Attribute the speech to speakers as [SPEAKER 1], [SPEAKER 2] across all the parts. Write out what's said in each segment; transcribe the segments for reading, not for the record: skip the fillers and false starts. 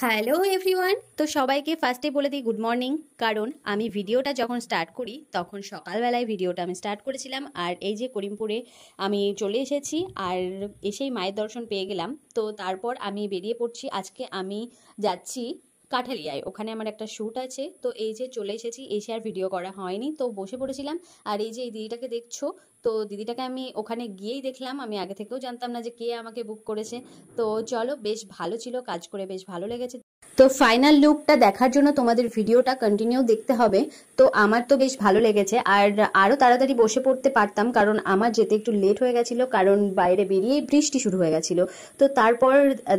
[SPEAKER 1] Hello everyone. তো সবাইকে ফার্স্টে বলে দিই গুড মর্নিং, কারণ আমি ভিডিওটা যখন স্টার্ট করি তখন সকালবেলায় ভিডিওটা আমি স্টার্ট করেছিলাম। আর এই যে করিমপুরে আমি চলে এসেছি, আর এসেই মায়ের দর্শন পেয়ে গেলাম। তো তারপর আমি বেরিয়ে পড়ছি। আজকে আমি যাচ্ছি কাঠালিয়ায়, ওখানে আমার একটা শ্যুট আছে। তো এই যে চলে এসেছি, এসে আর ভিডিও করা হয়নি, তো বসে পড়েছিলাম। আর এই যে এই দিদিটাকে দেখছো, তো দিদিটাকে আমি ওখানে গিয়েই দেখলাম। আমি আগে থেকেও জানতাম না যে কে আমাকে বুক করেছে। তো চলো, বেশ ভালো ছিল, কাজ করে বেশ ভালো লেগেছে। তো ফাইনাল লুকটা দেখার জন্য তোমাদের ভিডিওটা কন্টিনিউ দেখতে হবে। তো আমার তো বেশ ভালো লেগেছে, আর আরো তাড়াতাড়ি বসে পড়তে পারতাম, কারণ আমার যেতে একটু লেট হয়ে গেছিল, কারণ বাইরে বেরিয়ে বৃষ্টি শুরু হয়ে গেছিল। তো তারপর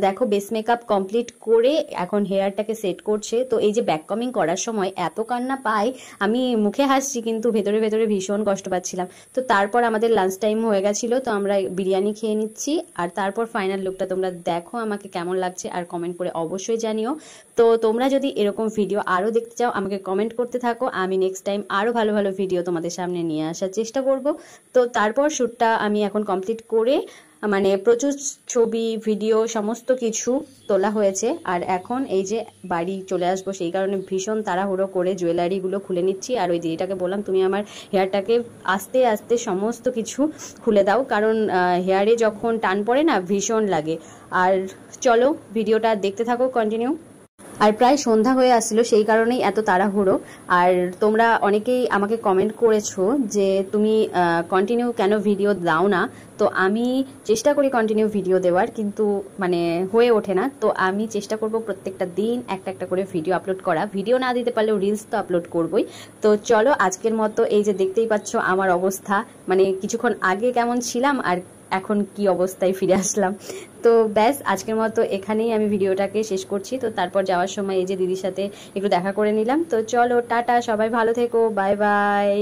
[SPEAKER 1] দেখো বেস মেকআপ কমপ্লিট করে এখন হেয়ারটাকে সেট করছে। তো এই যে ব্যাক কমিং করার সময় এত কান্না পাই, আমি মুখে হাসছি কিন্তু ভেতরে ভেতরে ভীষণ কষ্ট পাচ্ছিলাম। তো তারপর আমাদের লাঞ্চ টাইম হয়ে গেছিল, তো আমরা বিরিয়ানি খেয়ে নিচ্ছি। আর তারপর ফাইনাল লুকটা তোমরা দেখো আমাকে কেমন লাগছে, আর কমেন্ট করে অবশ্যই জানিও। তো তোমরা যদি এরকম ভিডিও আরও দেখতে চাও আমাকে কমেন্ট করতে থাকো, আমি নেক্সট টাইম আরও ভালো ভালো ভিডিও তোমাদের সামনে নিয়ে আসার চেষ্টা করব। তো তারপর শ্যুটটা আমি এখন কমপ্লিট করে, মানে প্রচুর ছবি ভিডিও সমস্ত কিছু তোলা হয়েছে। আর এখন এই যে বাড়ি চলে আসবো, সেই কারণে ভীষণ তাড়াহুড়ো করে জুয়েলারিগুলো খুলে নিচ্ছি। আর ওই দিদিটাকে বললাম তুমি আমার হেয়ারটাকে আস্তে আস্তে সমস্ত কিছু খুলে দাও, কারণ হেয়ারে যখন টান পড়ে না ভীষণ লাগে। আর চলো ভিডিওটা দেখতে থাকো কন্টিনিউ। আর প্রায় সন্ধ্যা হয়ে আসছিল, সেই কারণেই এত তাড়াহুড়ো। আর তোমরা অনেকেই আমাকে কমেন্ট করেছো যে তুমি কন্টিনিউ কেন ভিডিও দাও না। তো আমি চেষ্টা করি কন্টিনিউ ভিডিও দেওয়ার, কিন্তু মানে হয়ে ওঠে না। তো আমি চেষ্টা করব প্রত্যেকটা দিন একটা একটা করে ভিডিও আপলোড করা। ভিডিও না দিতে পারলেও রিলস তো আপলোড করবই। তো চলো আজকের মতো এই যে দেখতেই পাচ্ছ আমার অবস্থা, মানে কিছুক্ষণ আগে কেমন ছিলাম আর এখন কি অবস্থায় ফিরে আসলাম। তো ব্যাস আজকের মতো এখানেই আমি ভিডিওটাকে শেষ করছি। তো তারপর যাওয়ার সময় এই যে দিদির সাথে একটু দেখা করে নিলাম। তো চলো টাটা, সবাই ভালো থেকো, বাই বাই।